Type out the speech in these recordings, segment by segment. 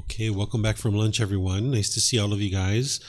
Okay, welcome back from lunch, everyone. Nice to see all of you guys.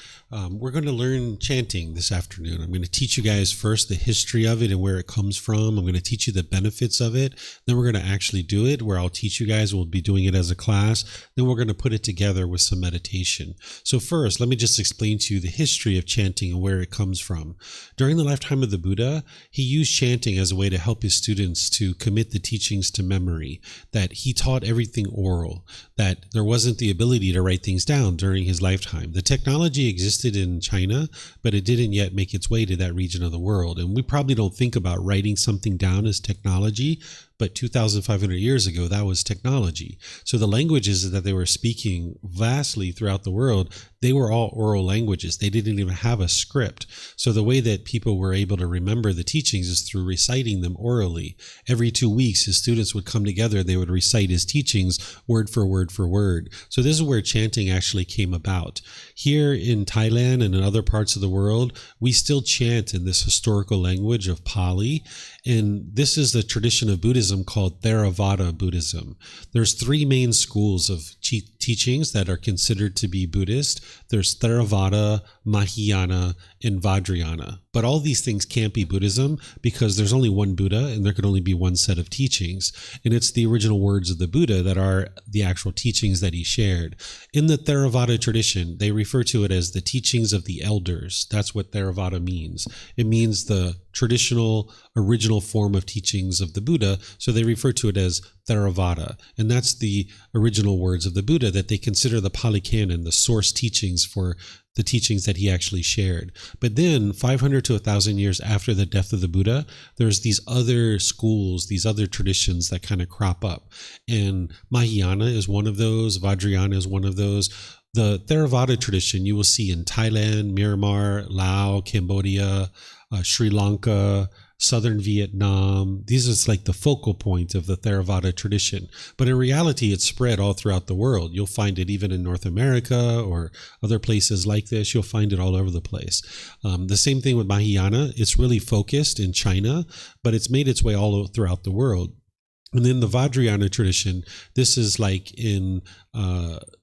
We're going to learn chanting this afternoon. I'm going to teach you guys first the history of it and where it comes from. I'm going to teach you the benefits of it. Then we're going to actually do it, where I'll teach you guys. We'll be doing it as a class. Then we're going to put it together with some meditation. So first, let me just explain to you the history of chanting and where it comes from. During the lifetime of the Buddha, he used chanting as a way to help his students to commit the teachings to memory, that he taught everything oral, that there wasn't the ability to write things down during his lifetime. The technology existed in China, but it didn't yet make its way to that region of the world. And we probably don't think about writing something down as technology, but 2,500 years ago, that was technology. So the languages that they were speaking vastly throughout the world, they were all oral languages. They didn't even have a script. So the way that people were able to remember the teachings is through reciting them orally. Every 2 weeks, his students would come together. They would recite his teachings word for word for word. So this is where chanting actually came about. Here in Thailand and in other parts of the world, we still chant in this historical language of Pali. And this is the tradition of Buddhism called Theravada Buddhism. There's three main schools of teachings that are considered to be Buddhist. There's Theravada, Mahayana, and Vajrayana. But all these things can't be Buddhism because there's only one Buddha and there can only be one set of teachings. And it's the original words of the Buddha that are the actual teachings that he shared. In the Theravada tradition, they refer to it as the teachings of the elders. That's what Theravada means. It means the traditional, original form of teachings of the Buddha. So they refer to it as Theravada. And that's the original words of the Buddha that they consider the Pali Canon, the source teachings for the teachings that he actually shared. But then 500 to 1,000 years after the death of the Buddha, there's these other schools, these other traditions that kind of crop up. And Mahayana is one of those. Vajrayana is one of those. The Theravada tradition you will see in Thailand, Myanmar, Laos, Cambodia, Sri Lanka, southern Vietnam. These are like the focal point of the Theravada tradition. But in reality, it's spread all throughout the world. You'll find it even in North America or other places like this. You'll find it all over the place. The same thing with Mahayana. It's really focused in China, but it's made its way all throughout the world. And then the Vajrayana tradition, this is like in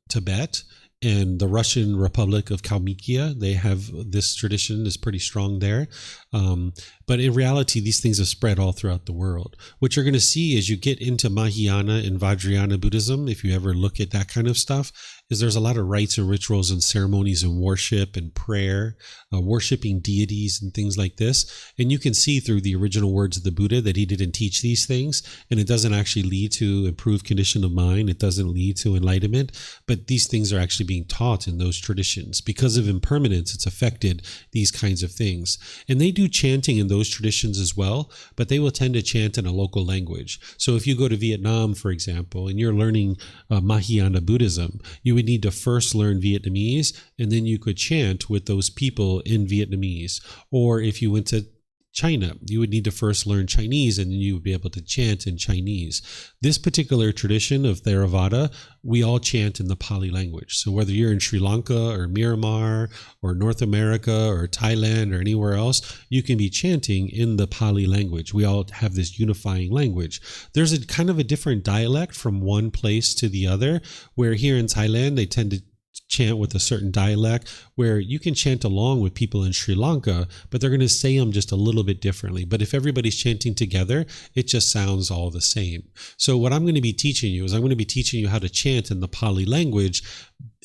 Tibet and the Russian Republic of Kalmykia. They have this tradition is pretty strong there. But in reality, these things have spread all throughout the world. What you're going to see as you get into Mahayana and Vajrayana Buddhism, if you ever look at that kind of stuff, is there's a lot of rites and rituals and ceremonies and worship and prayer, worshiping deities and things like this. And you can see through the original words of the Buddha that he didn't teach these things, and it doesn't actually lead to improved condition of mind. It doesn't lead to enlightenment, but these things are actually being taught in those traditions. Because of impermanence, it's affected these kinds of things. And they do chanting in those traditions as well, but they will tend to chant in a local language. So if you go to Vietnam, for example, and you're learning Mahayana Buddhism, you would need to first learn Vietnamese, and then you could chant with those people in Vietnamese. Or if you went to China, you would need to first learn Chinese, and then you would be able to chant in Chinese. This particular tradition of Theravada, we all chant in the Pali language. So whether you're in Sri Lanka or Myanmar or North America or Thailand or anywhere else, you can be chanting in the Pali language. We all have this unifying language. There's a kind of a different dialect from one place to the other, where here in Thailand, they tend to chant with a certain dialect, where you can chant along with people in Sri Lanka, but they're going to say them just a little bit differently. But if everybody's chanting together, it just sounds all the same. So what I'm going to be teaching you is I'm going to be teaching you how to chant in the Pali language,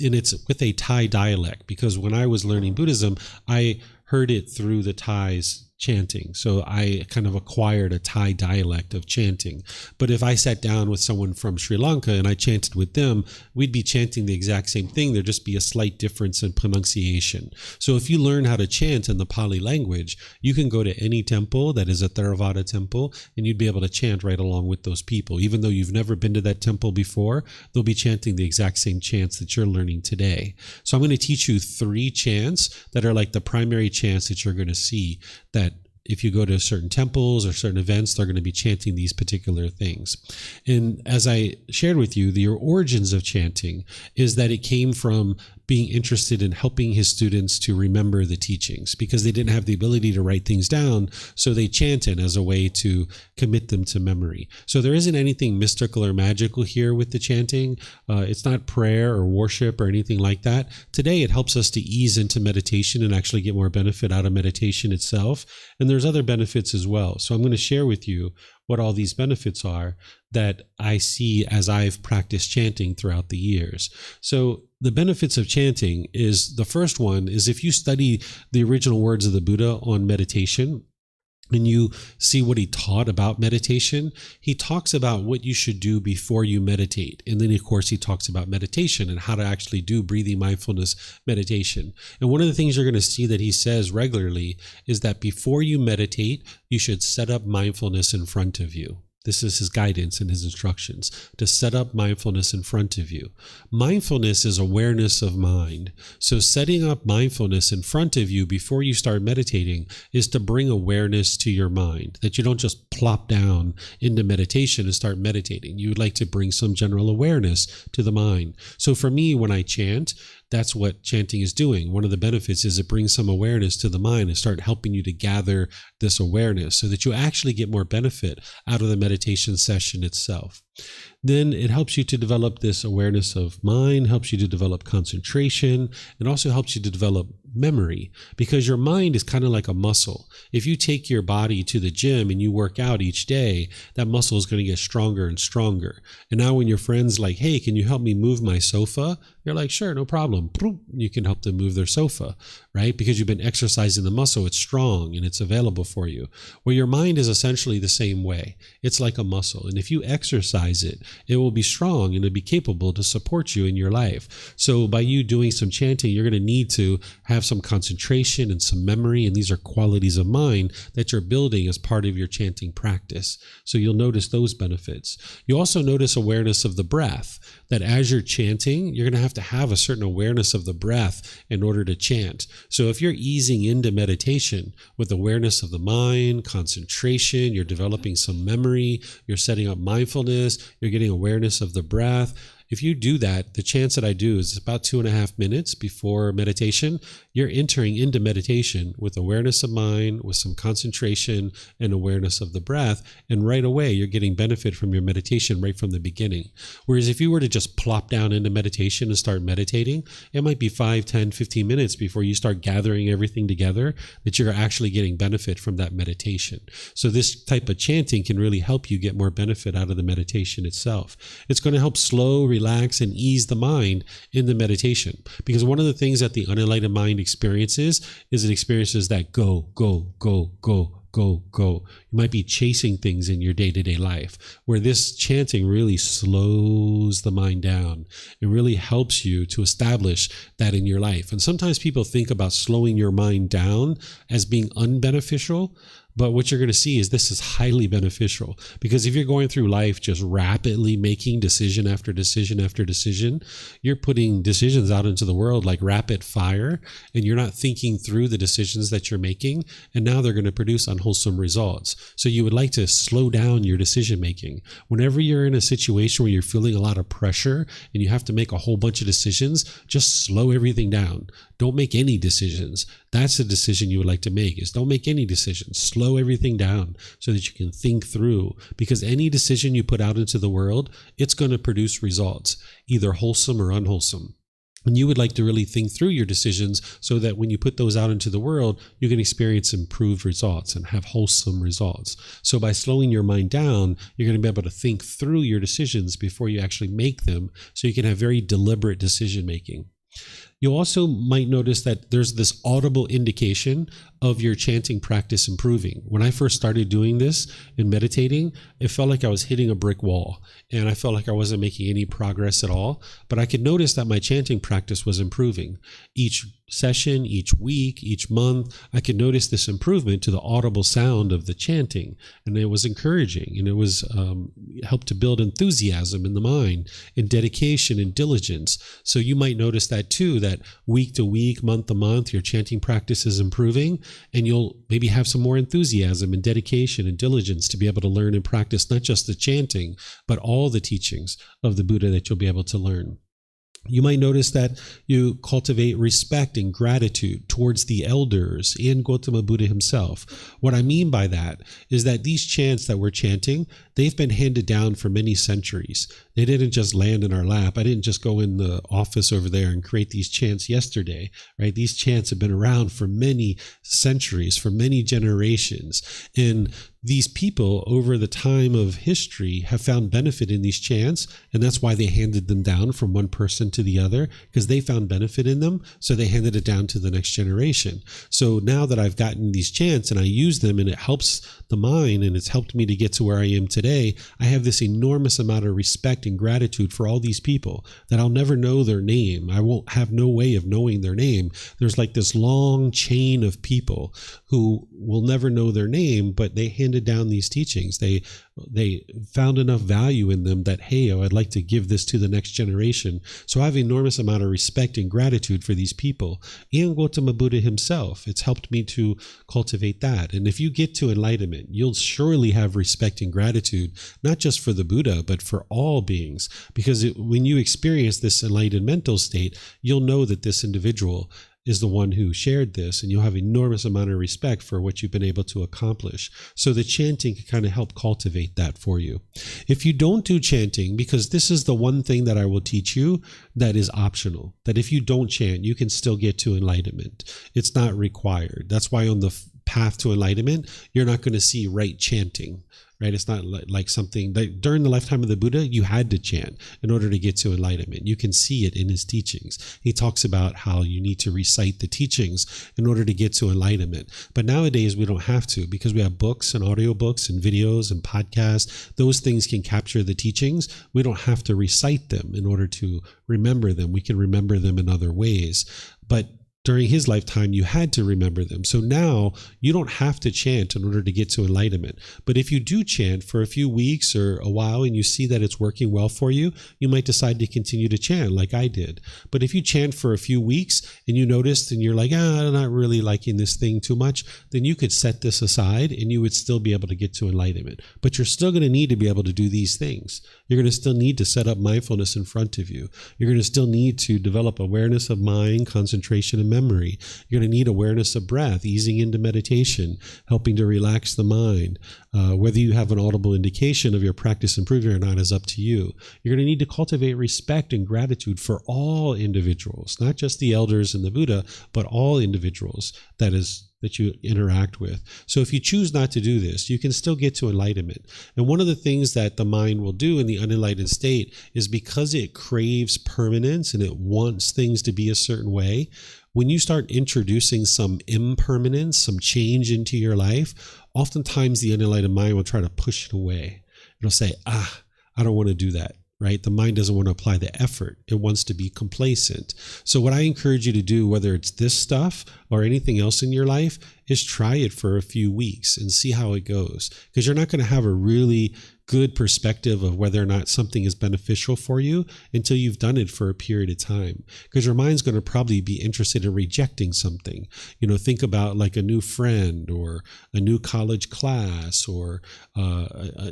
and it's with a Thai dialect, because when I was learning Buddhism, I heard it through the Thais chanting. So I kind of acquired a Thai dialect of chanting. But if I sat down with someone from Sri Lanka and I chanted with them, we'd be chanting the exact same thing. There'd just be a slight difference in pronunciation. So if you learn how to chant in the Pali language, you can go to any temple that is a Theravada temple, and you'd be able to chant right along with those people. Even though you've never been to that temple before, they'll be chanting the exact same chants that you're learning today. So I'm going to teach you 3 chants that are like the primary chants that you're going to see, that if you go to certain temples or certain events, they're going to be chanting these particular things. And as I shared with you, the origins of chanting is that it came from being interested in helping his students to remember the teachings because they didn't have the ability to write things down. So they chanted as a way to commit them to memory. So there isn't anything mystical or magical here with the chanting. It's not prayer or worship or anything like that. Today, it helps us to ease into meditation and actually get more benefit out of meditation itself. And there's other benefits as well. So I'm going to share with you what all these benefits are that I see as I've practiced chanting throughout the years. So the benefits of chanting is, the first one is, if you study the original words of the Buddha on meditation, and you see what he taught about meditation, he talks about what you should do before you meditate. And then, of course, he talks about meditation and how to actually do breathing mindfulness meditation. And one of the things you're going to see that he says regularly is that before you meditate, you should set up mindfulness in front of you. This is his guidance and his instructions, to set up mindfulness in front of you. Mindfulness is awareness of mind. So setting up mindfulness in front of you before you start meditating is to bring awareness to your mind, that you don't just plop down into meditation and start meditating. You would like to bring some general awareness to the mind. So for me, when I chant, that's what chanting is doing. One of the benefits is it brings some awareness to the mind and start helping you to gather this awareness so that you actually get more benefit out of the meditation session itself. Then it helps you to develop this awareness of mind, helps you to develop concentration, and also helps you to develop memory, because your mind is kind of like a muscle. If you take your body to the gym and you work out each day, that muscle is going to get stronger and stronger. And now when your friend's like, hey, can you help me move my sofa? You're like, sure, no problem. You can help them move their sofa, right? Because you've been exercising the muscle. It's strong and it's available for you. Well, your mind is essentially the same way. It's like a muscle. And if you exercise it, it will be strong and it'll be capable to support you in your life. So by you doing some chanting, you're going to need to have some concentration and some memory. And these are qualities of mind that you're building as part of your chanting practice. So you'll notice those benefits. You also notice awareness of the breath, that as you're chanting, you're going to have a certain awareness of the breath in order to chant. So if you're easing into meditation with awareness of the mind, concentration, you're developing some memory, you're setting up mindfulness, you're getting awareness of the breath. If you do that, the chants that I do is about 2.5 minutes before meditation. You're entering into meditation with awareness of mind, with some concentration and awareness of the breath. And right away, you're getting benefit from your meditation right from the beginning. Whereas if you were to just plop down into meditation and start meditating, it might be 5, 10, 15 minutes before you start gathering everything together that you're actually getting benefit from that meditation. So this type of chanting can really help you get more benefit out of the meditation itself. It's going to help slow, relax, and ease the mind in the meditation. Because one of the things that the unenlightened mind experiences is it experiences that go, go, go, go, go, go. You might be chasing things in your day-to-day life, where this chanting really slows the mind down. It really helps you to establish that in your life. And sometimes people think about slowing your mind down as being unbeneficial. But what you're going to see is this is highly beneficial, because if you're going through life just rapidly making decision after decision after decision, you're putting decisions out into the world like rapid fire, and you're not thinking through the decisions that you're making, and now they're going to produce unwholesome results. So you would like to slow down your decision making. Whenever you're in a situation where you're feeling a lot of pressure and you have to make a whole bunch of decisions, just slow everything down. Don't make any decisions. That's the decision you would like to make, is don't make any decisions. Slow everything down so that you can think through, because any decision you put out into the world, it's going to produce results, either wholesome or unwholesome. And you would like to really think through your decisions so that when you put those out into the world, you can experience improved results and have wholesome results. So by slowing your mind down, you're going to be able to think through your decisions before you actually make them, so you can have very deliberate decision making. You also might notice that there's this audible indication of your chanting practice improving. When I first started doing this and meditating, it felt like I was hitting a brick wall, and I felt like I wasn't making any progress at all. But I could notice that my chanting practice was improving. Each session, each week, each month, I could notice this improvement to the audible sound of the chanting, and it was encouraging, and it was helped to build enthusiasm in the mind, and dedication and diligence. So you might notice that too, that week to week, month to month, your chanting practice is improving, and you'll maybe have some more enthusiasm and dedication and diligence to be able to learn and practice not just the chanting, but all the teachings of the Buddha that you'll be able to learn. You might notice that you cultivate respect and gratitude towards the elders and Gautama Buddha himself. What I mean by that is that these chants that we're chanting, they've been handed down for many centuries. They didn't just land in our lap. I didn't just go in the office over there and create these chants yesterday, right? These chants have been around for many centuries, for many generations. And these people over the time of history have found benefit in these chants, and that's why they handed them down from one person to the other, because they found benefit in them, so they handed it down to the next generation. So now that I've gotten these chants and I use them and it helps the mind and it's helped me to get to where I am today, I have this enormous amount of respect and gratitude for all these people that I'll never know their name. I won't have no way of knowing their name. There's like this long chain of people who will never know their name, but they handed down these teachings. They found enough value in them that, hey, I'd like to give this to the next generation. So I have an enormous amount of respect and gratitude for these people. And Gautama Buddha himself, it's helped me to cultivate that. And if you get to enlightenment, you'll surely have respect and gratitude, not just for the Buddha, but for all beings. Because when you experience this enlightened mental state, you'll know that this individual is the one who shared this, and you'll have enormous amount of respect for what you've been able to accomplish. So the chanting can kind of help cultivate that for you. If you don't do chanting, because this is the one thing that I will teach you that is optional, that if you don't chant, you can still get to enlightenment. It's not required. That's why on the path to enlightenment, you're not going to see right chanting. Right? It's not like something that during the lifetime of the Buddha, you had to chant in order to get to enlightenment. You can see it in his teachings. He talks about how you need to recite the teachings in order to get to enlightenment. But nowadays, we don't have to, because we have books and audiobooks and videos and podcasts. Those things can capture the teachings. We don't have to recite them in order to remember them. We can remember them in other ways. But during his lifetime, you had to remember them. So now you don't have to chant in order to get to enlightenment. But if you do chant for a few weeks or a while and you see that it's working well for you, you might decide to continue to chant like I did. But if you chant for a few weeks and you noticed and you're like, I'm not really liking this thing too much, then you could set this aside and you would still be able to get to enlightenment. But you're still going to need to be able to do these things. You're going to still need to set up mindfulness in front of you. You're going to still need to develop awareness of mind, concentration, and memory. You're going to need awareness of breath, easing into meditation, helping to relax the mind. Whether you have an audible indication of your practice improving or not is up to you. You're going to need to cultivate respect and gratitude for all individuals, not just the elders and the Buddha, but all individuals that you interact with. So if you choose not to do this, you can still get to enlightenment. And one of the things that the mind will do in the unenlightened state is, because it craves permanence and it wants things to be a certain way, when you start introducing some impermanence, some change into your life, oftentimes the unenlightened mind will try to push it away. It'll say, I don't want to do that. Right? The mind doesn't want to apply the effort. It wants to be complacent. So what I encourage you to do, whether it's this stuff or anything else in your life, is try it for a few weeks and see how it goes. Because you're not going to have a really good perspective of whether or not something is beneficial for you until you've done it for a period of time. Because your mind's going to probably be interested in rejecting something. Think about like a new friend or a new college class or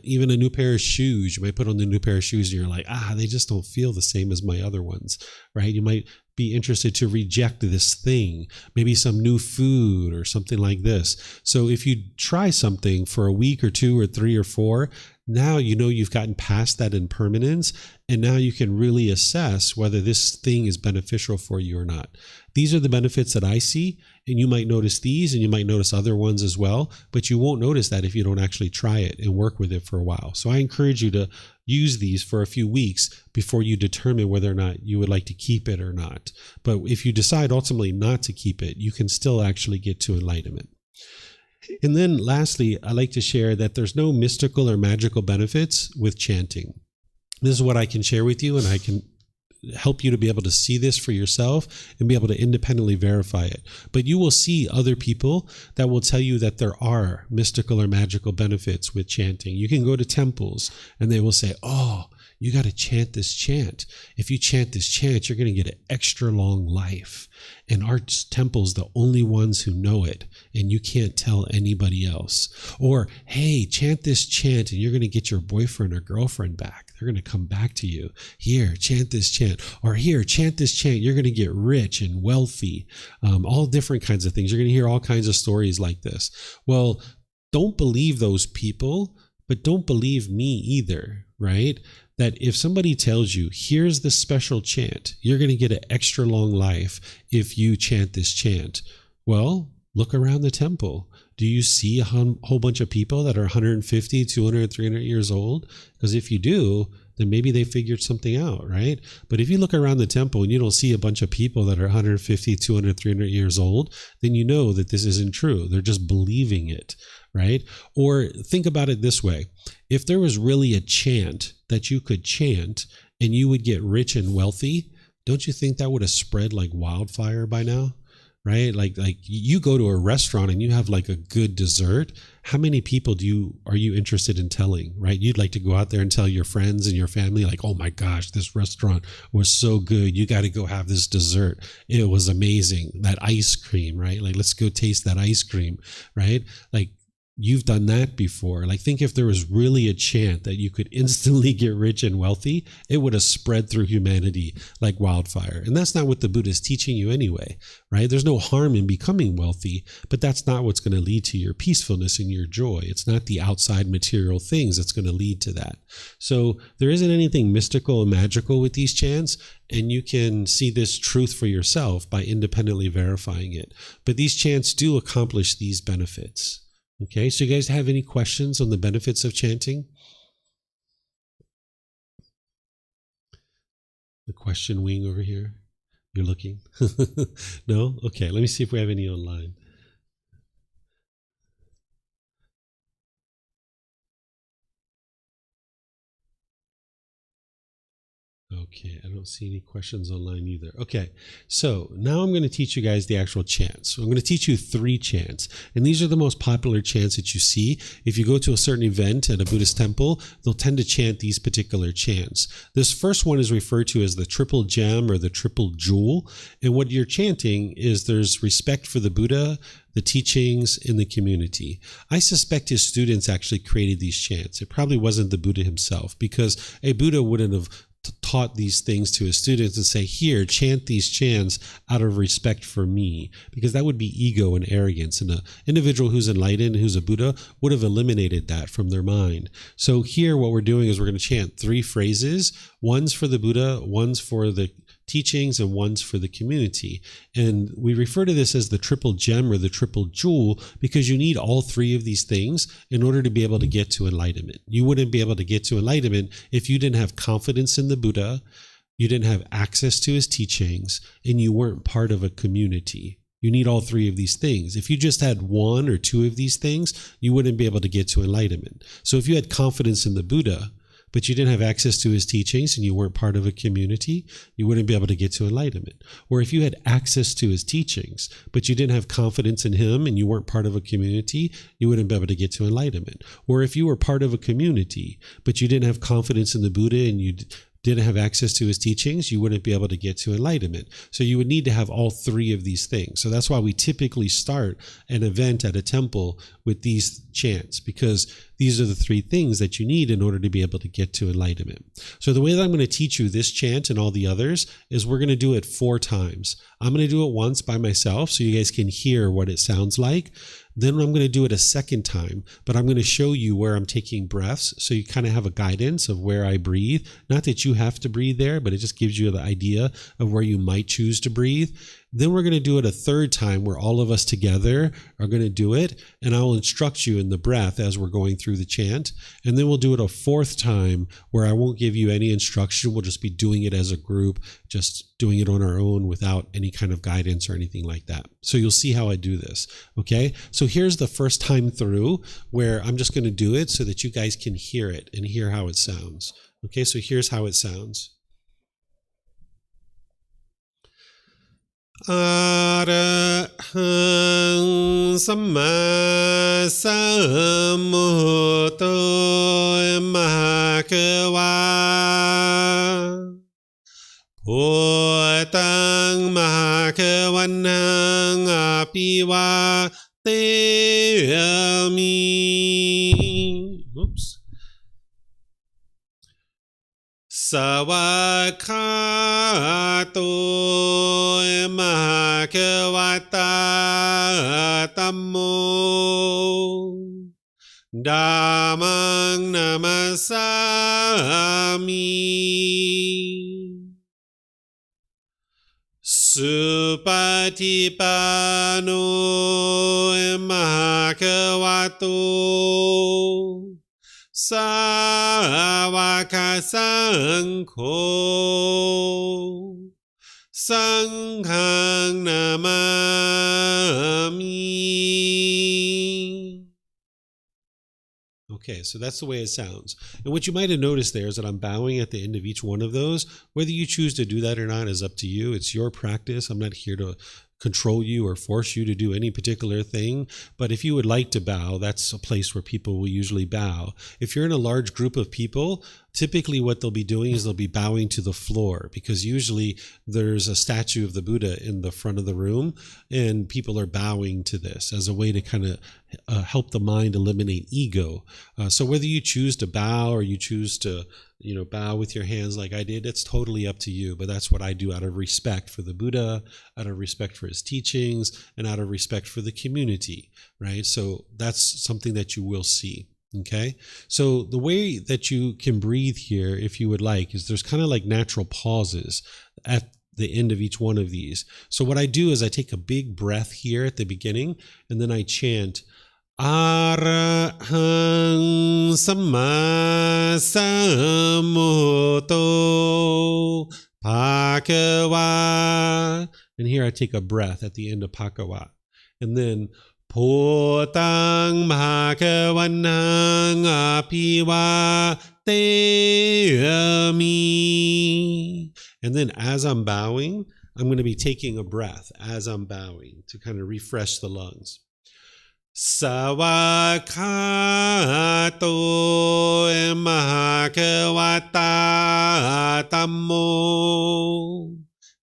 even a new pair of shoes. You might put on the new pair of shoes and you're like, they just don't feel the same as my other ones, right? You might be interested to reject this thing, maybe some new food or something like this. So if you try something for a week or 2 or 3 or 4, now you've gotten past that impermanence, and now you can really assess whether this thing is beneficial for you or not. These are the benefits that I see, and you might notice these and you might notice other ones as well, but you won't notice that if you don't actually try it and work with it for a while. So I encourage you to use these for a few weeks before you determine whether or not you would like to keep it or not. But if you decide ultimately not to keep it, you can still actually get to enlightenment. And then lastly, I like to share that there's no mystical or magical benefits with chanting. This is what I can share with you, and I can help you to be able to see this for yourself and be able to independently verify it. But you will see other people that will tell you that there are mystical or magical benefits with chanting. You can go to temples and they will say, you got to chant this chant. If you chant this chant, you're going to get an extra long life. And our temple's the only ones who know it, and you can't tell anybody else. Or, hey, chant this chant and you're going to get your boyfriend or girlfriend back. They're going to come back to you. Here, chant this chant. Or here, chant this chant. You're going to get rich and wealthy. All different kinds of things. You're going to hear all kinds of stories like this. Well, don't believe those people, but don't believe me either, right? That if somebody tells you, here's the special chant, you're going to get an extra long life if you chant this chant. Well, look around the temple. Do you see a whole bunch of people that are 150, 200, 300 years old? Because if you do, then maybe they figured something out, right? But if you look around the temple and you don't see a bunch of people that are 150, 200, 300 years old, then you know that this isn't true. They're just believing it, right? Or think about it this way. If there was really a chant that you could chant and you would get rich and wealthy, don't you think that would have spread like wildfire by now? Right? Like you go to a restaurant and you have like a good dessert. How many people are you interested in telling, right? You'd like to go out there and tell your friends and your family like, oh my gosh, this restaurant was so good. You got to go have this dessert. It was amazing. That ice cream, right? Like, let's go taste that ice cream, right? Like, you've done that before. Like, think if there was really a chant that you could instantly get rich and wealthy, it would have spread through humanity like wildfire. And that's not what the Buddha is teaching you anyway, right? There's no harm in becoming wealthy, but that's not what's going to lead to your peacefulness and your joy. It's not the outside material things that's going to lead to that. So there isn't anything mystical and magical with these chants, and you can see this truth for yourself by independently verifying it. But these chants do accomplish these benefits. Okay, so you guys have any questions on the benefits of chanting? The question wing over here. You're looking? No? Okay, let me see if we have any online. Okay, I don't see any questions online either. Okay, so now I'm going to teach you guys the actual chants. So I'm going to teach you 3 chants, and these are the most popular chants that you see. If you go to a certain event at a Buddhist temple, they'll tend to chant these particular chants. This first one is referred to as the triple gem or the triple jewel, and what you're chanting is there's respect for the Buddha, the teachings, in the community. I suspect his students actually created these chants. It probably wasn't the Buddha himself, because a Buddha wouldn't have taught these things to his students and say, here, chant these chants out of respect for me, because that would be ego and arrogance. And an individual who's enlightened, who's a Buddha, would have eliminated that from their mind. So here what we're doing is we're going to chant 3 phrases. One's for the Buddha, one's for the teachings, and one's for the community. And we refer to this as the triple gem or the triple jewel because you need all 3 of these things in order to be able to get to enlightenment. You wouldn't be able to get to enlightenment if you didn't have confidence in the Buddha, you didn't have access to his teachings, and you weren't part of a community. You need all 3 of these things. If you just had 1 or 2 of these things, you wouldn't be able to get to enlightenment. So if you had confidence in the Buddha, but you didn't have access to his teachings and you weren't part of a community, you wouldn't be able to get to enlightenment. Or if you had access to his teachings, but you didn't have confidence in him and you weren't part of a community, you wouldn't be able to get to enlightenment. Or if you were part of a community, but you didn't have confidence in the Buddha and you didn't have access to his teachings, you wouldn't be able to get to enlightenment. So you would need to have all 3 of these things. So that's why we typically start an event at a temple with these chants, because these are the 3 things that you need in order to be able to get to enlightenment. So the way that I'm going to teach you this chant and all the others is we're going to do it 4 times. I'm going to do it once by myself so you guys can hear what it sounds like. Then I'm going to do it a second time, but I'm going to show you where I'm taking breaths so you kind of have a guidance of where I breathe. Not that you have to breathe there, but it just gives you the idea of where you might choose to breathe. Then we're going to do it a third time where all of us together are going to do it, and I'll instruct you in the breath as we're going through the chant. And then we'll do it a 4th time where I won't give you any instruction. We'll just be doing it as a group, just doing it on our own without any kind of guidance or anything like that. So you'll see how I do this. Okay, so here's the first time through where I'm just going to do it so that you guys can hear it and hear how it sounds. Okay, so here's how it sounds. Arahang Samma Sambuddho Bhagava Bhutang Mahakavanang Apiva Teami. Oops. Savakato Mahakavata Tammo Dhammang Namasami Supatipano Mahakavato Savaka Sangho Sanghang Namami. Okay, so that's the way it sounds. And what you might have noticed there is that I'm bowing at the end of each one of those. Whether you choose to do that or not is up to you. It's your practice. I'm not here to control you or force you to do any particular thing. But if you would like to bow, that's a place where people will usually bow. If you're in a large group of people, typically what they'll be doing is they'll be bowing to the floor, because usually there's a statue of the Buddha in the front of the room and people are bowing to this as a way to kind of help the mind eliminate ego. So whether you choose to bow or you choose to bow with your hands like I did, it's totally up to you. But that's what I do out of respect for the Buddha, out of respect for his teachings, and out of respect for the community, right? So that's something that you will see. Okay, so the way that you can breathe here, if you would like, is there's kind of like natural pauses at the end of each one of these. So what I do is I take a big breath here at the beginning, and then I chant Arahang Samma Sambuddho Bhagava. And here I take a breath at the end of Bhagava. And then Bhutang Bhagavanang Apiva Teami. And then as I'm bowing, I'm going to be taking a breath as I'm bowing to kind of refresh the lungs. Savakato Mahakavata Tammo.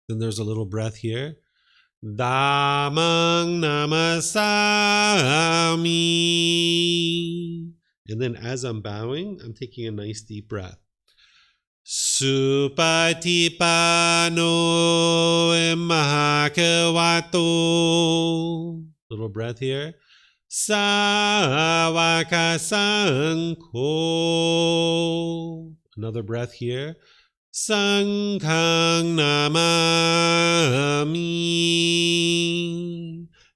Then there's a little breath here. Dhammang Namasami. And then as I'm bowing, I'm taking a nice deep breath. Supatipano Mahakavato. Little breath here. Savaka Sangho. Another breath here. Sanghang Namami.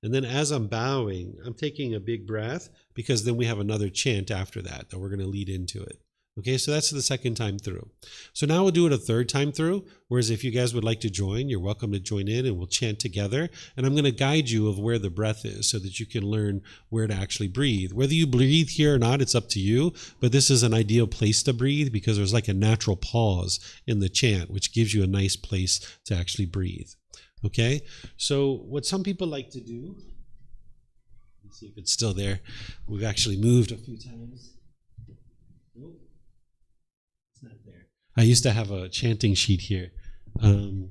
And then as I'm bowing, I'm taking a big breath, because then we have another chant after that we're going to lead into it. Okay, so that's the second time through. So now we'll do it a third time through, whereas if you guys would like to join, you're welcome to join in and we'll chant together. And I'm going to guide you of where the breath is so that you can learn where to actually breathe. Whether you breathe here or not, it's up to you, but this is an ideal place to breathe because there's like a natural pause in the chant, which gives you a nice place to actually breathe. Okay, so what some people like to do, let's see if it's still there. We've actually moved a few times. Nope. Not there. I used to have a chanting sheet here. One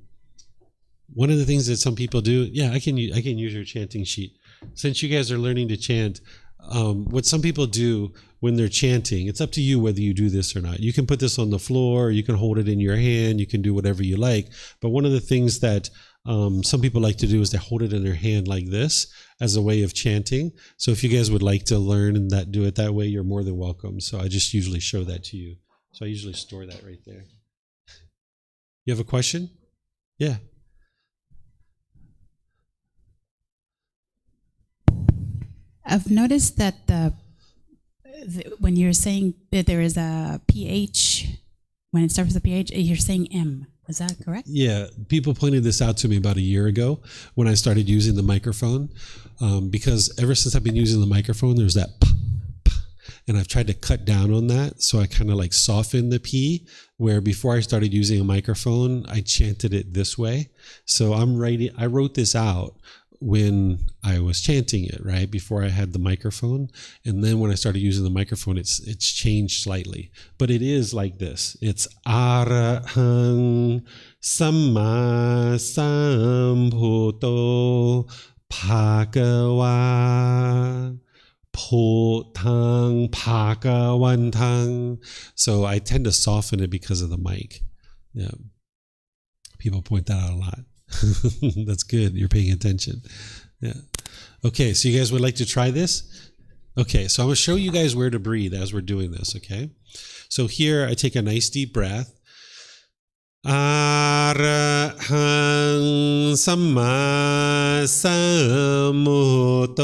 of the things that some people do, I can use your chanting sheet. Since you guys are learning to chant, what some people do when they're chanting, it's up to you whether you do this or not. You can put this on the floor, you can hold it in your hand, you can do whatever you like. But one of the things that some people like to do is they hold it in their hand like this as a way of chanting. So if you guys would like to learn and do it that way, you're more than welcome. So I just usually show that to you. So I usually store that right there. You have a question? Yeah. I've noticed that when you're saying that there is a PH, when it starts with a PH, you're saying M. Is that correct? Yeah. People pointed this out to me about a year ago when I started using the microphone, because ever since I've been using the microphone, there's that p. And I've tried to cut down on that. So I kind of like soften the P, where before I started using a microphone, I chanted it this way. So I wrote this out when I was chanting it, right? Before I had the microphone. And then when I started using the microphone, it's changed slightly. But it is like this. It's Arahang Samma Sambuddho Bhagava Photang Bhagavantang. So I tend to soften it because of the mic. Yeah. People point that out a lot. That's good. You're paying attention. Yeah. Okay, so you guys would like to try this? Okay, so I'm going to show you guys where to breathe as we're doing this, okay? So here I take a nice deep breath. Arahang Samma Sambuddho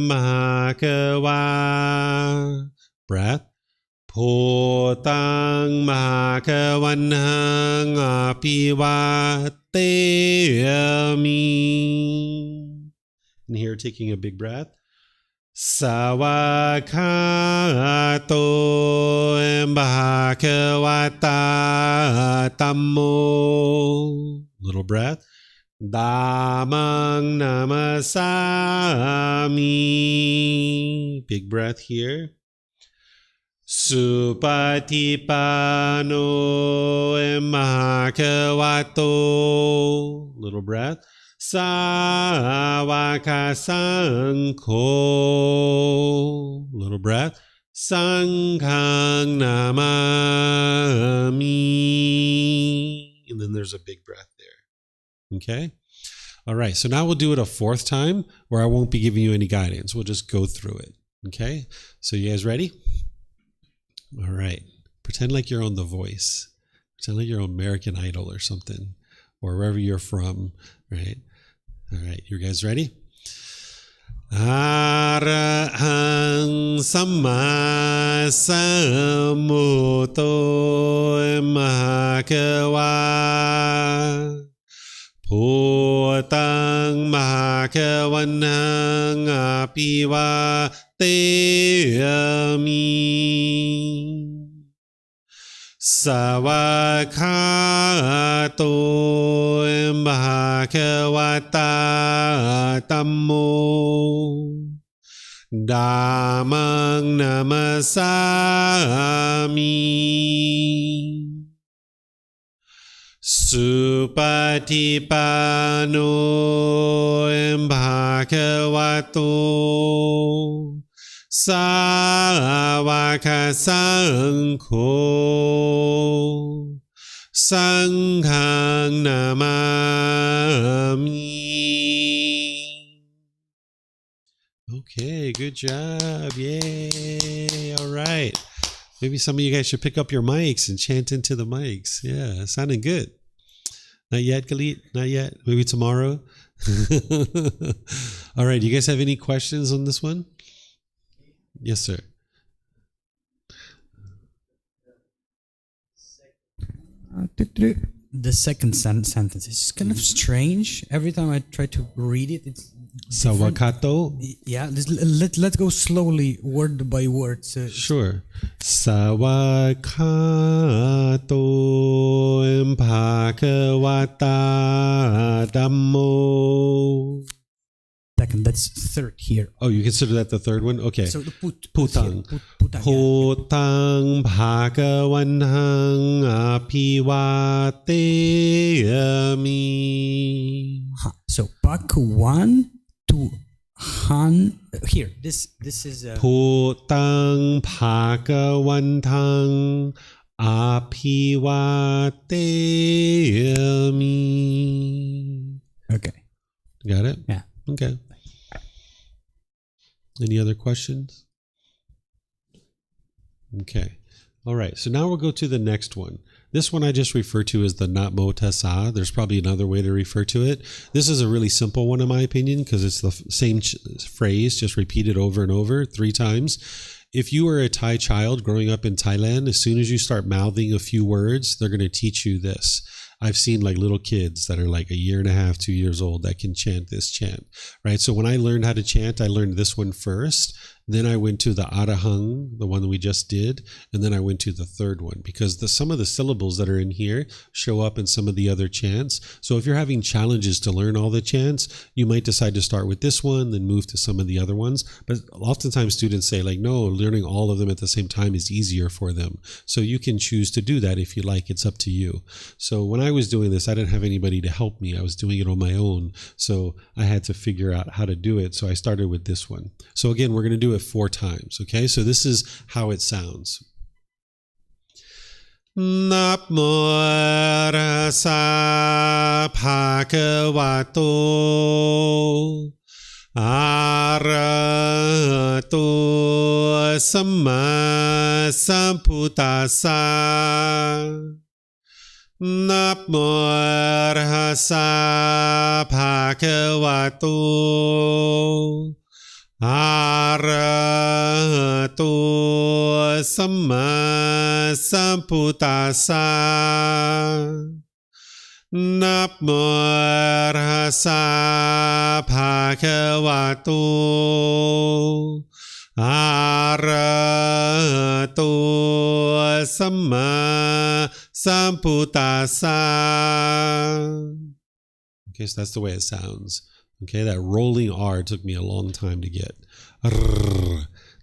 Bhagava. Breath. Photang Bhagavanhang Apivateyami. And here taking a big breath. Savakato Bhagavata Tammo. Little breath. Dhammang Namasami. Big breath here. Supatipano Bhagavato. Little breath. Savaka Sangho. Little breath. Sanghang Namami. And then there's a big breath there. Okay? All right, so now we'll do it a fourth time where I won't be giving you any guidance. We'll just go through it. Okay? So you guys ready? All right. Pretend like you're on The Voice. Pretend like you're on American Idol or something, or wherever you're from, right? All right. You guys ready? Arahang Samma Sambuddho Bhagava. Photang Bhagavanhang Apivateyami. Savakato Bhagavata Tammo. Dhammang Namasami. Supatipano Bhagavato. Savaka Sangho. Sanghang Namami. Okay, good job. Yay. All right. Maybe some of you guys should pick up your mics and chant into the mics. Yeah, sounding good. Not yet, Galit? Not yet? Maybe tomorrow? All right, do you guys have any questions on this one? Yes, sir. The second sentence is kind of strange. Every time I try to read it, it's different. Savakato? Yeah, let's go slowly, word by word. So Sure. Savakato Bhagavata Dhammo. second, that's third here. Oh, you consider that the third one? Okay. So the Putang. Putang. Photang Bhagavanhang Apivateyami. So Bhagavan to Han. Here, this is Photang Bhagavantang Apivateyami. okay. Got it? Yeah. Okay. Any other questions? Okay. All right. So now we'll go to the next one. This one I just refer to as the Namo Tassa. There's probably another way to refer to it. This is a really simple one in my opinion because it's the same phrase, just repeated over and over 3 times. If you were a Thai child growing up in Thailand, as soon as you start mouthing a few words, they're going to teach you this. I've seen like little kids that are like 1.5 years, 2 years old that can chant this chant, right? So when I learned how to chant, I learned this one first. Then I went to the Arahang, the one that we just did, and then I went to the third one because some of the syllables that are in here show up in some of the other chants. So if you're having challenges to learn all the chants, you might decide to start with this one, then move to some of the other ones. But oftentimes students say like, no, learning all of them at the same time is easier for them. So you can choose to do that if you like. It's up to you. So when I was doing this, I didn't have anybody to help me. I was doing it on my own. So I had to figure out how to do it. So I started with this one. So again, we're going to do it 4 times. Okay, so this is how it sounds. Namo Tassa Bhagavato Arahato Samma Sambuddhassa. Namo Tassa Bhagavato Arahato Samma Sambuddhassa. Namo Tassa Bhagavato Arahato Samma Sambuddhassa. Okay, so that's the way it sounds. Okay, that rolling R took me a long time to get.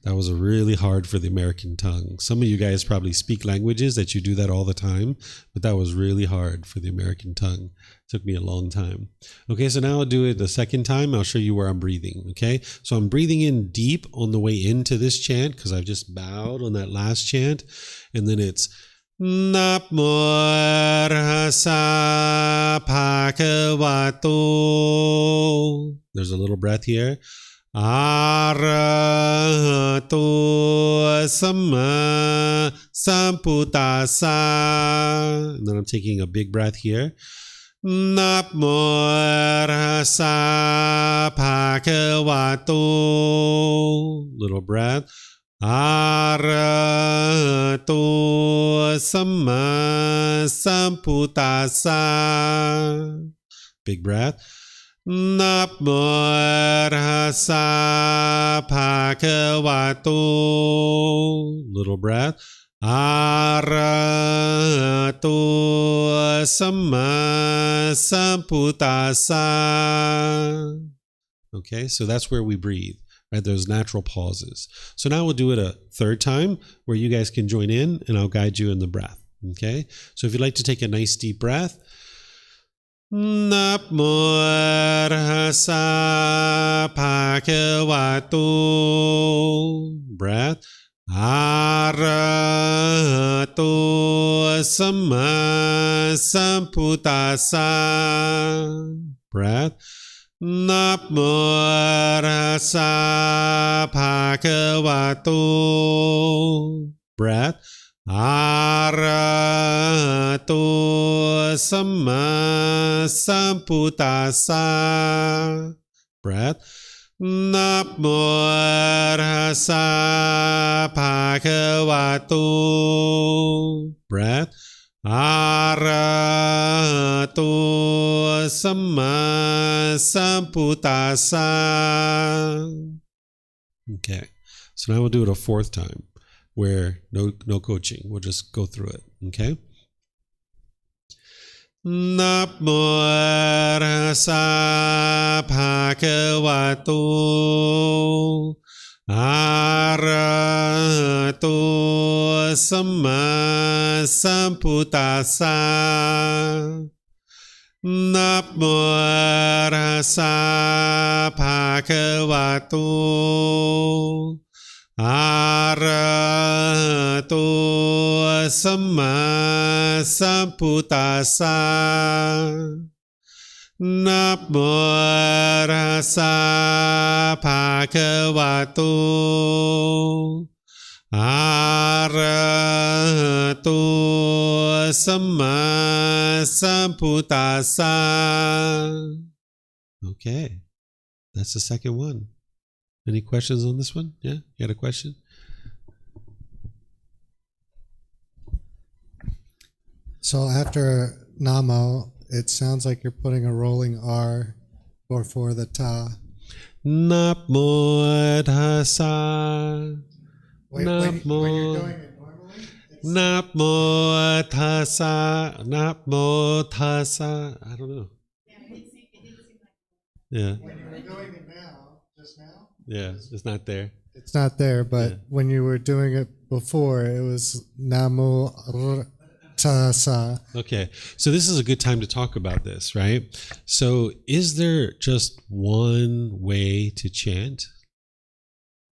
That was really hard for the American tongue. Some of you guys probably speak languages that you do that all the time, but that was really hard for the American tongue. It took me a long time. Okay, so now I'll do it the second time. I'll show you where I'm breathing. Okay, so I'm breathing in deep on the way into this chant because I've just bowed on that last chant, and then it's Namo Tassa Bhagavato. There's a little breath here. Arahato Samma Sambuddhassa. And then I'm taking a big breath here. Namo Tassa Bhagavato. Little breath. Arahato Samma Sambuddhassa. Big breath. Namo Tassa Bhagavato. Little breath. Arahato Samma Sambuddhassa. Okay, so that's where we breathe. Right, those natural pauses. So now we'll do it a third time where you guys can join in and I'll guide you in the breath. Okay, so if you'd like to take a nice deep breath. Namo Tassa Bhagavato. Breath. Arahato Samma Sambuddhassa. Breath. Namo Tassa Bhagavato. Breath. Arahato Samma Sambuddhassa. Breath. Namo Tassa Bhagavato. Breath. Arahato Samma Sambuddhassa. Okay, so now we'll do it a fourth time where no coaching. We'll just go through it. Okay. Namo Tassa Bhagavato Arahato Samma Sambuddhassa. Namo Tassa Bhagavato Arahato Samma Sambuddhassa. Namo Tassa Bhagavato Arahato Samma Sambuddhassa. Okay, that's the second one. Any questions on this one? Yeah, you had a question? So after Namo, it sounds like you're putting a rolling R before the Ta. Namo tassa. When you're doing Namo. it normally, it's, Namo tassa. Namo tassa. I don't know. Yeah. when you were doing it now, just now, Yeah. It's not there. it's not there. But Yeah. when you were doing it before, it was Namo Tassa. Okay, so this is a good time to talk about this, right? So, is there just one way to chant?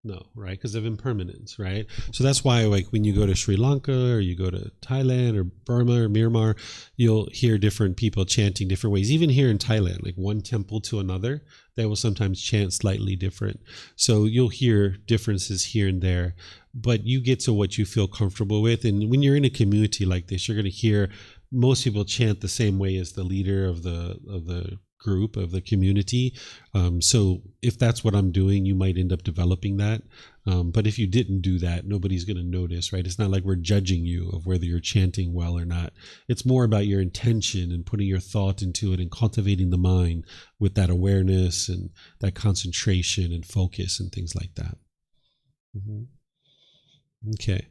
No, right? Because of impermanence, right? So that's why, like, when you go to Sri Lanka or you go to Thailand or Burma or Myanmar, you'll hear different people chanting different ways. Even here in Thailand, like one temple to another, they will sometimes chant slightly different. So you'll hear differences here and there, but you get to what you feel comfortable with. And when you're in a community like this, you're going to hear most people chant the same way as the leader of the group, of the community. So if that's what I'm doing, you might end up developing that. But if you didn't do that, nobody's going to notice, right? It's not like we're judging you of whether you're chanting well or not. It's more about your intention and putting your thought into it and cultivating the mind with that awareness and that concentration and focus and things like that. Okay.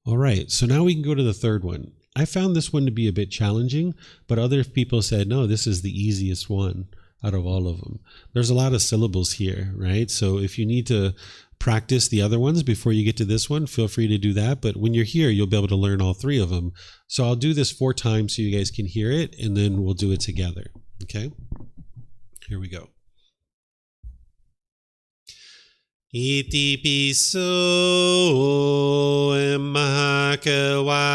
All right. So now we can go to the third one. I found this one to be a bit challenging, but other people said, no, this is the easiest one out of all of them. There's a lot of syllables here, right? So if you need to practice the other ones before you get to this one, feel free to do that. But when you're here, you'll be able to learn all three of them. So I'll do this 4 times so you guys can hear it, and then we'll do it together. Okay? Here we go. Iti piso mahakawa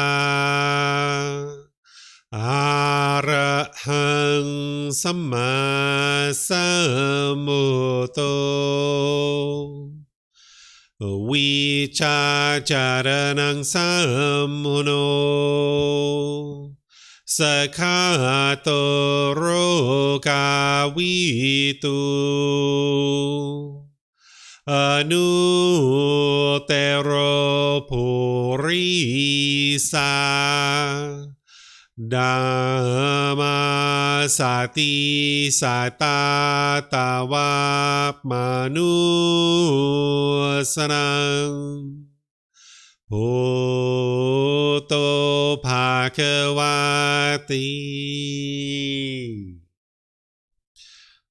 arahang samma sambuddho vicacaranang sammuno sakhato rokavitu Anutero purisa Dhamma sati satatawap manusanang Bhutto bhagavati.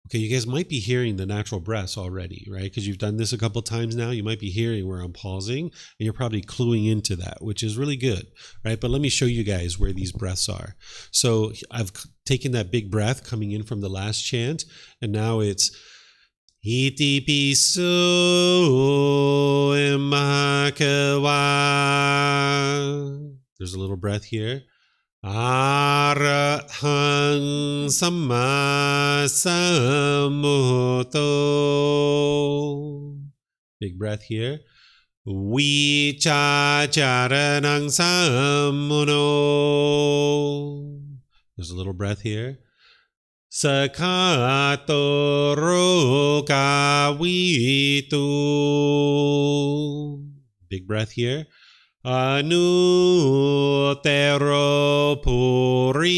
Okay, you guys might be hearing the natural breaths already, right? Because you've done this a couple times now. You might be hearing where I'm pausing, and you're probably cluing into that, which is really good, right? But let me show you guys where these breaths are. So I've taken that big breath coming in from the last chant, and now it's Iti piso imakawa. There's a little breath here. Arahang samma sambuddho. Big breath here. Vicacaranang sammuno. There's a little breath here. Sakhato rokavitu. Big breath here. Anutero purisa.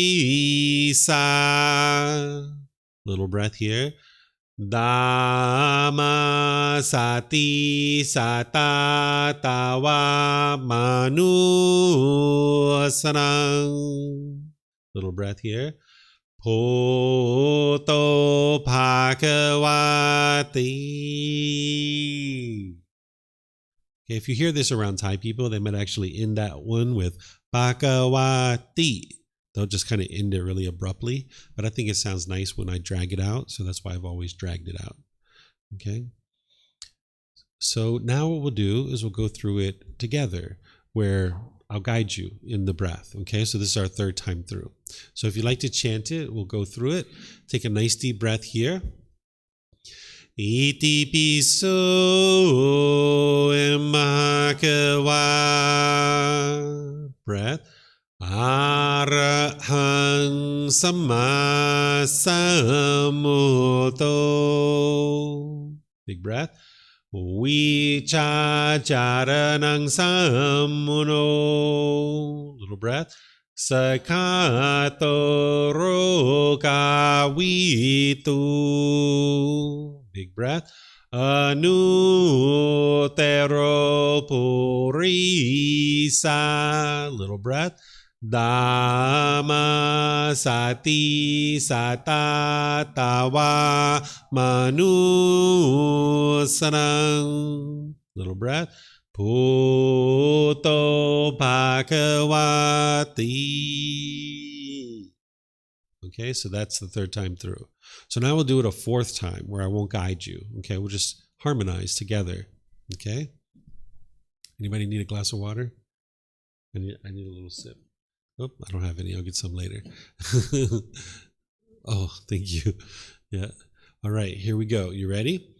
Little breath here. Dhamma sati satatawa manusanang. Little breath here. Bhutto bhagavati. Okay, if you hear this around Thai people, they might actually end that one with bhagavati. They'll just kind of end it really abruptly, but I think it sounds nice when I drag it out, so that's why I've always dragged it out. Okay? So now what we'll do is we'll go through it together, where I'll guide you in the breath. Okay, so this is our 3rd time through. So if you'd like to chant it, we'll go through it. Take a nice deep breath here. Iti piso imakawa. Breath. Arahang samma sambuddho. Big breath. Vicacaranang sammuno. Little breath. Sakhato rokavitu. big breath. Anuttaro purisa, little breath. Dhamma sati satatawa manusarang, little breath. Puto bhagavati. Okay, so that's the third time through. So now we'll do it a fourth time where I won't guide you. Okay, we'll just harmonize together. Okay? Anybody need a glass of water? I need a little sip. Oh, I don't have any. I'll get some later. Oh, thank you. Yeah. All right, here we go. You ready?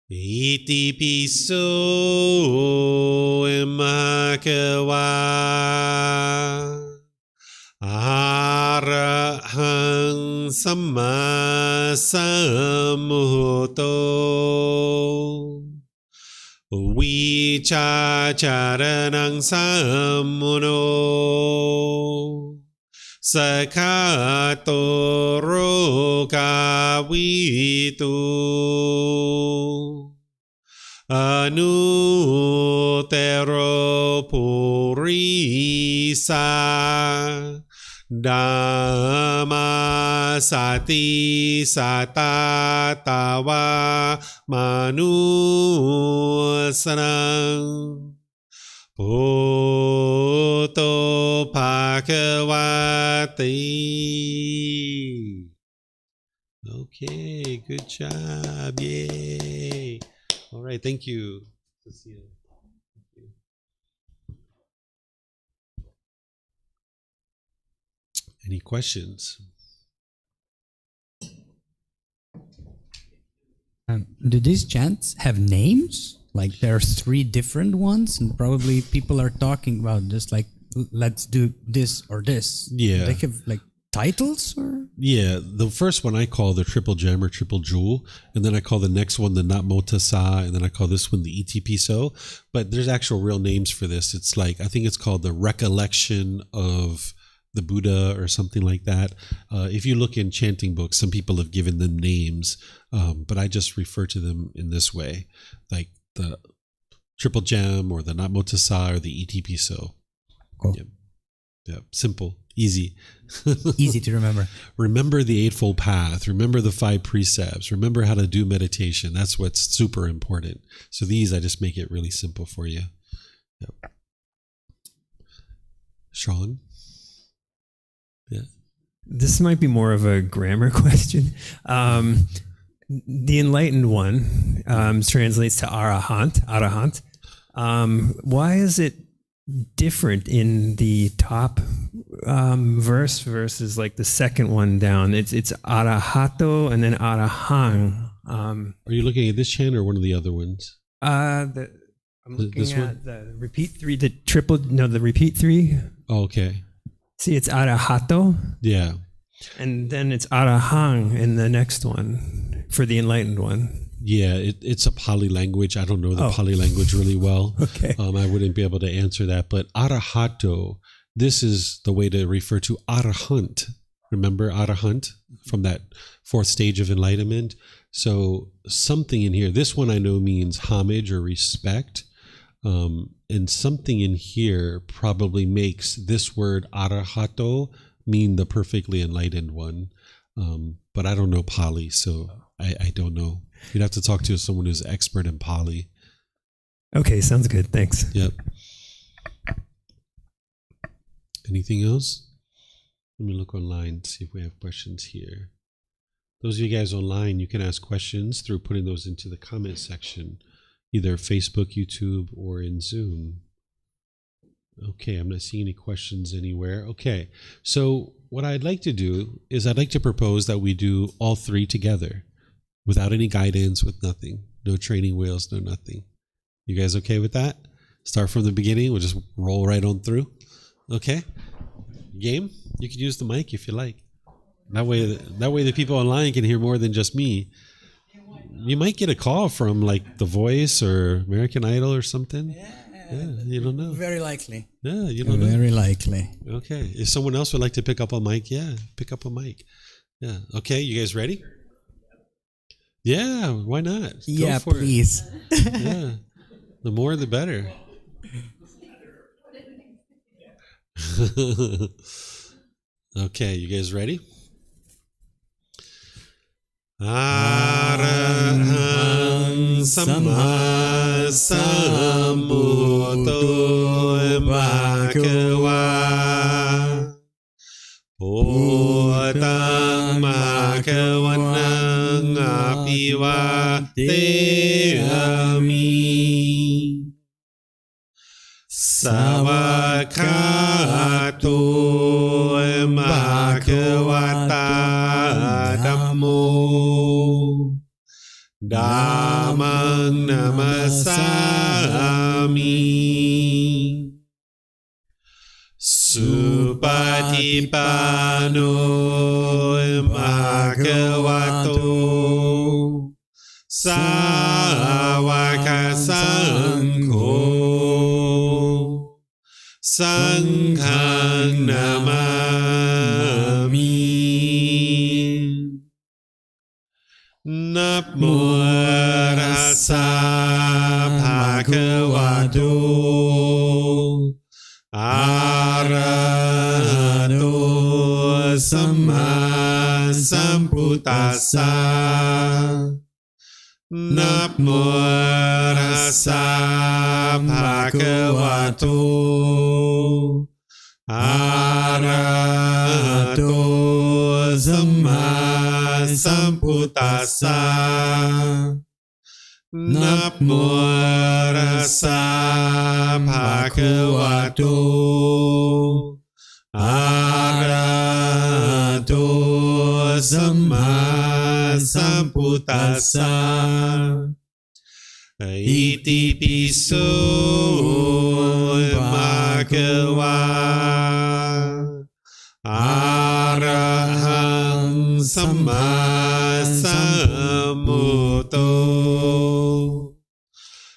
Iti piso imakawa arahang sammasammuto vichacharanang sammuno sakato rokavitu anuttaro purisa Dhamma sati satatawa manusarang Puto bhagavati. Okay, good job. Yay. All right, thank you, Cecilia. Thank you. Any questions? Do these chants have names? Like there are 3 different ones, and probably people are talking about just like, let's do this or this. Yeah. They have like titles or? Yeah, the first one I call the triple gem or triple jewel, and then I call the next one the Namo Tassa, and then I call this one the Itipiso. But there's actual real names for this. It's like, I think it's called the recollection of the Buddha or something like that. If you look in chanting books, some people have given them names, but I just refer to them in this way, like the triple gem or the Namo Tassa or the Itipiso. Cool. Yep. Yep. Simple, easy. Easy to remember. Remember the Eightfold Path. Remember the 5 precepts. Remember how to do meditation. That's what's super important. So these, I just make it really simple for you. Yep. Sean? Yeah. This might be more of a grammar question. The enlightened one translates to arahant. Why is it different in the top verse versus like the second one down? It's arahato and then arahang. Are you looking at this chant or one of the other ones? I'm looking this at one? the repeat 3, the repeat 3. Oh, okay. See, it's arahato. Yeah. And then it's arahang in the next one for the enlightened one. Yeah, it's a Pali language. I don't know the Pali language really well. Okay. I wouldn't be able to answer that. But arahato, this is the way to refer to arahant. Remember arahant from that 4th stage of enlightenment? So something in here, this one I know means homage or respect. And something in here probably makes this word arahato mean the perfectly enlightened one. But I don't know Pali, so I don't know. You'd have to talk to someone who's expert in Pali. Okay, sounds good. Thanks. Yep. Anything else? Let me look online to see if we have questions here. Those of you guys online, you can ask questions through putting those into the comment section, either Facebook, YouTube, or in Zoom. Okay, I'm not seeing any questions anywhere. Okay, so what I'd like to do is I'd like to propose that we do all 3 together without any guidance, with nothing. No training wheels, no nothing. You guys okay with that? Start from the beginning. We'll just roll right on through. Okay? Game? You can use the mic if you like. That way the people online can hear more than just me. You might get a call from like The Voice or American Idol or something. Yeah, you don't know. Very likely. Yeah, you don't know. Very likely. Okay. If someone else would like to pick up a mic, yeah, pick up a mic. Yeah. Okay, you guys ready? Yeah, why not? Go Yeah, for please. it. Yeah. The more the better. Okay, you guys ready? Arahang Samma Sambuddho Bhagava Bhutang Bhagavanang Apivateyami Savakato Bhagavata Dhammo Dhammang Namasami Supatipano Bhagavato Sāvaka Sangho Sanghang Namami Namo Rasa Bhagavato Arahato Samma Sambuddhassa Namo Rasa Bhagavato Arahato Samma Sambuddhassa Namo Rasa Bhagavato Arahato Samma Sambuddhassa Iti piso Bhagava Arahang Samma Sambuddho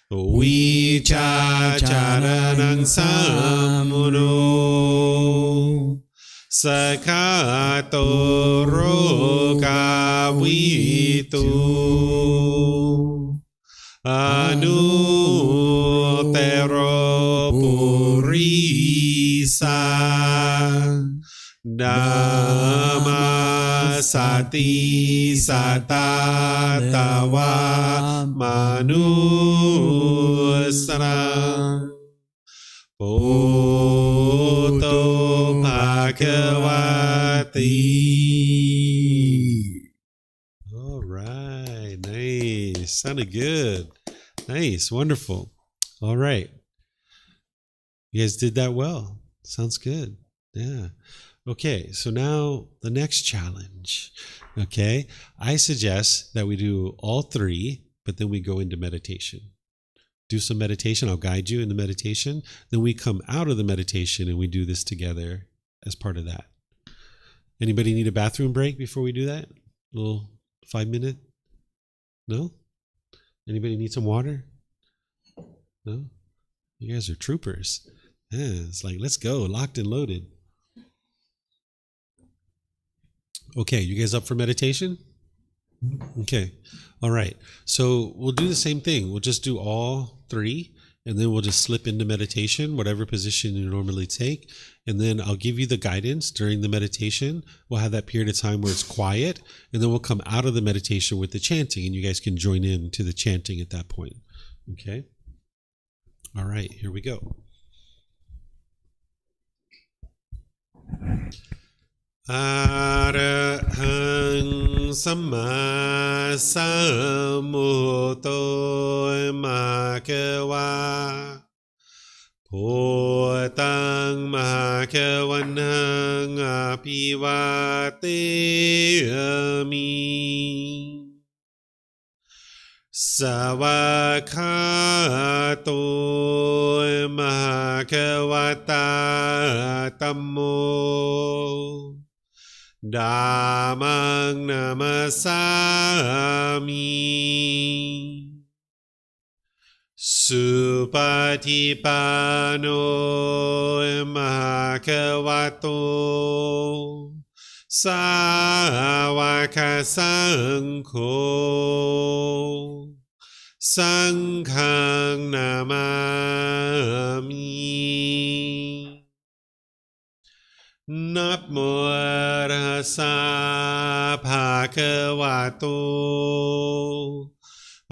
Vichacharanang Samuno Sakato Rogavitu Anutero Purisa Dhamma Sati Satatawa Manusra Poto Bhagavati. All right, nice. Sounded good. Nice, wonderful. All right. You guys did that well. Sounds good. Yeah. Okay, so now the next challenge. Okay, I suggest that we do all three, but then we go into meditation. Do some meditation. I'll guide you in the meditation. Then we come out of the meditation and we do this together as part of that. Anybody need a bathroom break before we do that? A little 5-minute? No? Anybody need some water? No? You guys are troopers. Yeah, it's like, let's go, locked and loaded. Okay, you guys up for meditation? Okay, all right. So we'll do the same thing. We'll just do all three, and then we'll just slip into meditation, whatever position you normally take. And then I'll give you the guidance during the meditation. We'll have that period of time where it's quiet, and then we'll come out of the meditation with the chanting, and you guys can join in to the chanting at that point. Okay? All right, here we go. Arahang Samma Sambuddho Bhagava Bhutang Bhagavanang Apivateyami Savakato Bhagavata Dhammo Dhammang Namasami Supatipano Bhagavato สาวกสังโฆสังฆังนามามินะโมตัสสะภะคะวะโต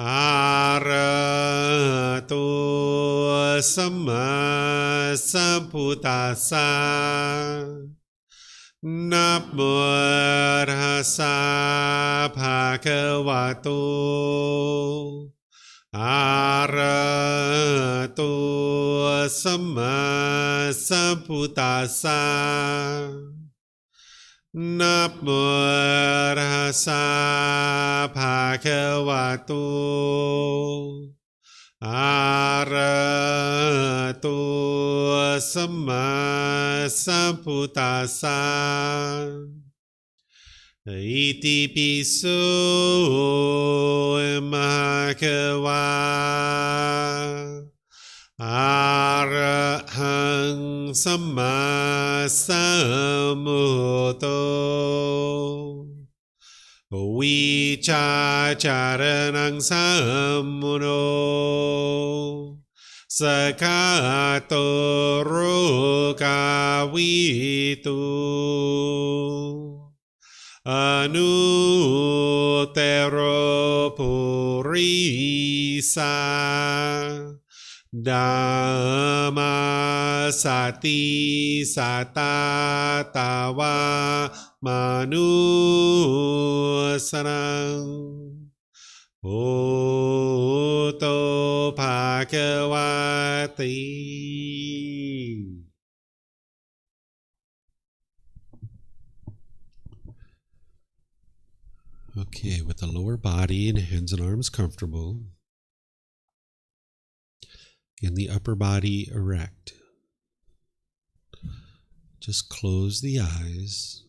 อะระหะโตสัมมาสัมพุทธัสสะนะโมตัสสะภะคะวะโตอะระหะโตสัมมาสัมพุทธัสสะนะโมตัสสะภะคะวะโตอะระหะโตสัมมาสัมพุทธัสสะอิติปิโสมะภะคะวะอะระหังสัมมาสัมพุทโธวิชาจารณังสัมมุโนสกาโตโรกาวิตุอนุเตโรปุริสาดามาสติสัตตาตาวามนุสนังโอโตภะคะวะติ Okay, with the lower body and hands and arms comfortable, and the upper body erect. Just close the eyes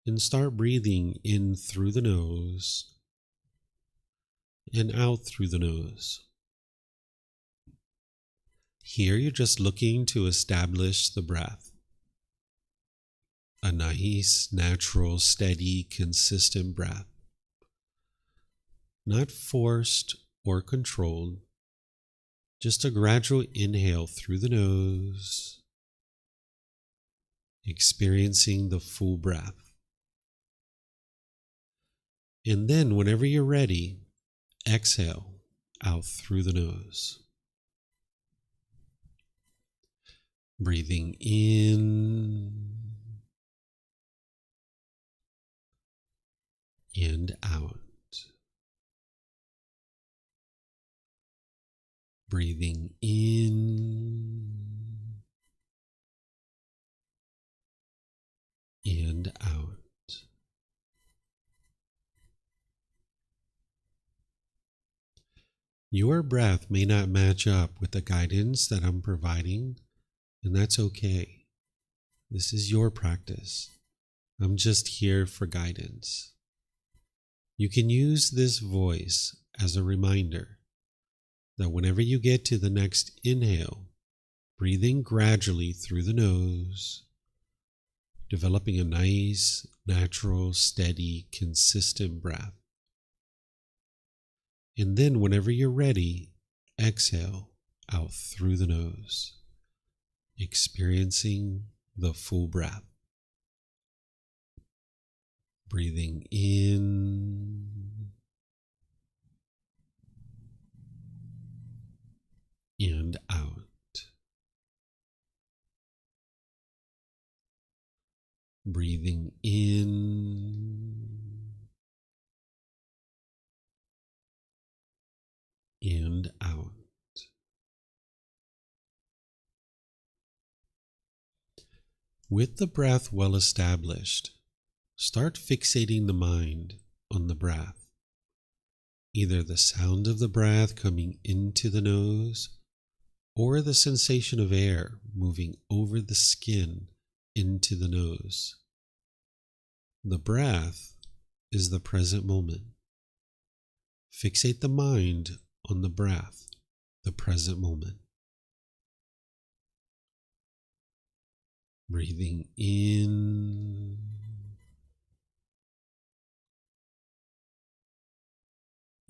and start breathing in through the nose and out through the nose. Here you're just looking to establish the breath. A nice, natural, steady, consistent breath. Not forced or controlled. Just a gradual inhale through the nose, experiencing the full breath. And then, whenever you're ready, exhale out through the nose. Breathing in and out. Breathing in and out. Your breath may not match up with the guidance that I'm providing, and that's okay. This is your practice. I'm just here for guidance. You can use this voice as a reminder that whenever you get to the next inhale, breathing gradually through the nose, developing a nice, natural, steady, consistent breath. And then whenever you're ready, exhale out through the nose, experiencing the full breath. Breathing in and out. Breathing in and out. With the breath well established, start fixating the mind on the breath, either the sound of the breath coming into the nose or the sensation of air moving over the skin into the nose. The breath is the present moment. Fixate the mind on the breath, the present moment. Breathing in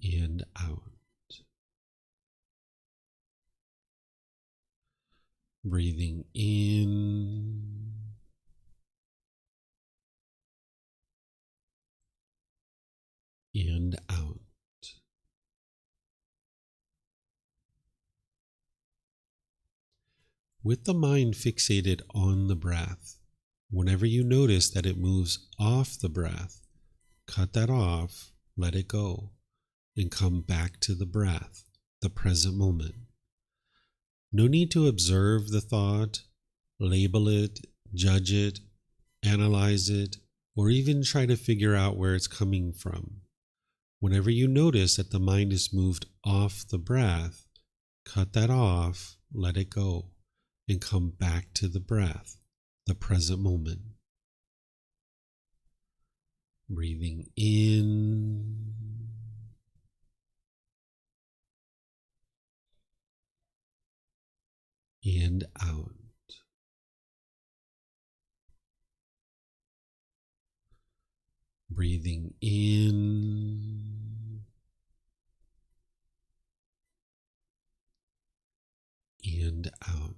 and out. Breathing in and out. With the mind fixated on the breath, whenever you notice that it moves off the breath, cut that off, let it go, and come back to the breath, the present moment. No need to observe the thought, label it, judge it, analyze it, or even try to figure out where it's coming from. Whenever you notice that the mind is moved off the breath, cut that off, let it go, and come back to the breath, the present moment. Breathing in and out. Breathing in and out.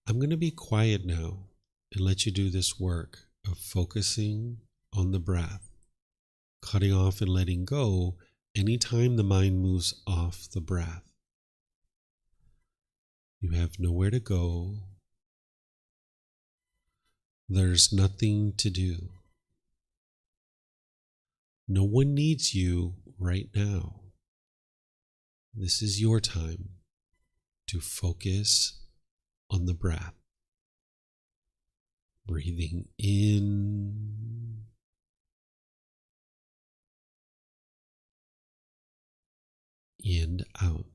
I'm going to be quiet now and let you do this work of focusing on the breath, cutting off and letting go anytime the mind moves off the breath. You have nowhere to go. There's nothing to do. No one needs you right now. This is your time to focus on the breath. Breathing in and out.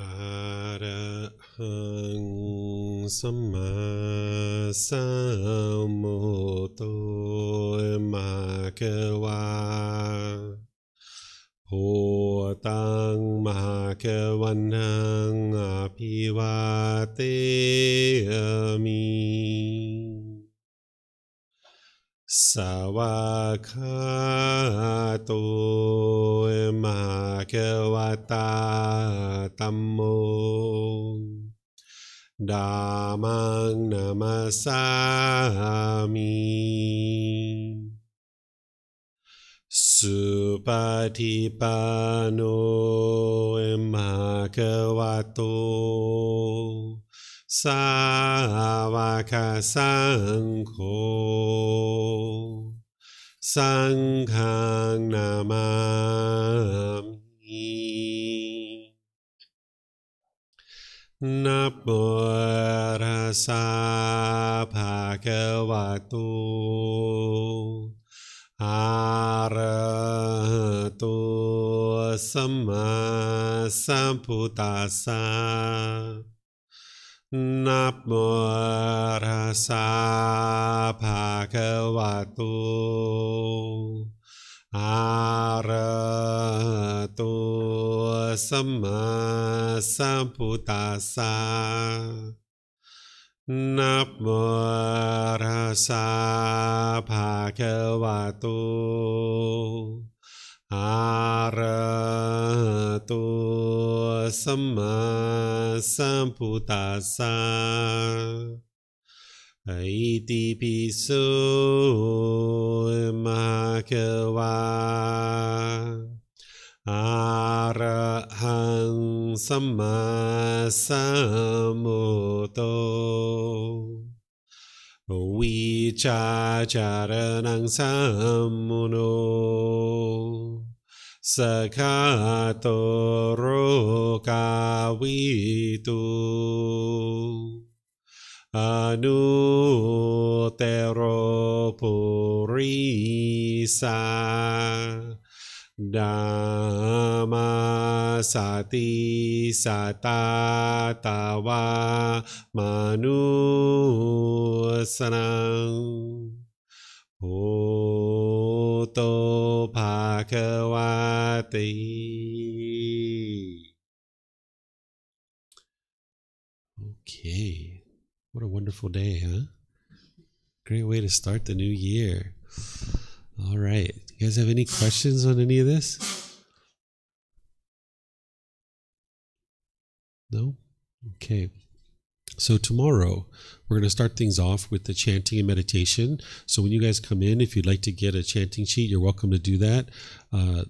อะระหังสัมมาสัมพุทโธภะคะวาโพตังมหาควันตังอภิวาเทมิสวากขาโตมหาควตาธัมโมธัมมังนามัสสามิสุปฏิปันโนภะคะวะโตสาวกสังโฆสังฆังนามามินะโมตัสสะภะคะวะโตอะระหะโตสัมมาสัมพุทธัสสะนะโมตัสสะภะคะวะโตอะระหะโตสัมมาสัมพุทธัสสะนะโมตัสสะภะคะวะโตอะระหะโตสัมมาสัมพุทธัสสะอิติปิโสภะคะวะอะระหังสัมมาสัมพุทโธวิชาจารณังสัมมุโนสกขาโตโรกาวิตุอนุเตโรปุริสาดัมมาสติสัตตาตาวามนุสนังโอโตภะคะวะเต Okay. What a wonderful day, huh? Great way to start the new year. All right. You guys have any questions on any of this? No? Okay. So tomorrow, we're going to start things off with the chanting and meditation. So when you guys come in, if you'd like to get a chanting sheet, you're welcome to do that.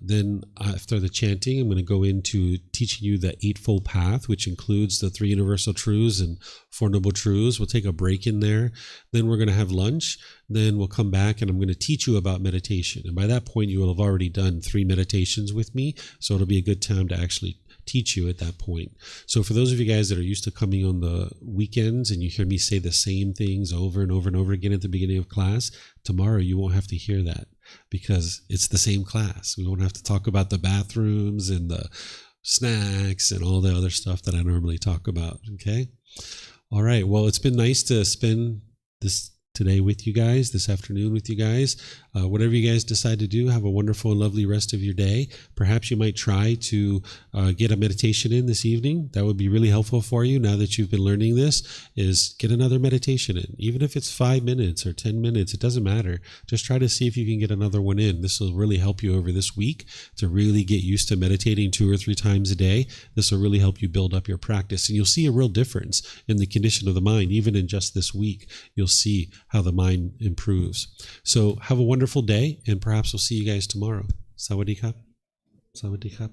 Then after the chanting, I'm going to go into teaching you the Eightfold Path, which includes the 3 Universal Truths and 4 Noble Truths. We'll take a break in there. Then we're going to have lunch. Then we'll come back and I'm going to teach you about meditation. And by that point, you will have already done 3 meditations with me. So it'll be a good time to actually teach you at that point. So for those of you guys that are used to coming on the weekends and you hear me say the same things over and over and over again at the beginning of class, tomorrow you won't have to hear that because it's the same class. We won't have to talk about the bathrooms and the snacks and all the other stuff that I normally talk about. Okay. All right. Well, it's been nice to spend this today with you guys, this afternoon with you guys. Whatever you guys decide to do, have a wonderful and lovely rest of your day. Perhaps you might try to get a meditation in this evening. That would be really helpful for you now that you've been learning this, is get another meditation in. Even if it's 5 minutes or 10 minutes, it doesn't matter. Just try to see if you can get another one in. This will really help you over this week to really get used to meditating 2 or 3 times a day. This will really help you build up your practice. And you'll see a real difference in the condition of the mind. Even in just this week, you'll see how the mind improves. So have a wonderful day, and perhaps we'll see you guys tomorrow. Sawadee Kap. Sawadee Kap.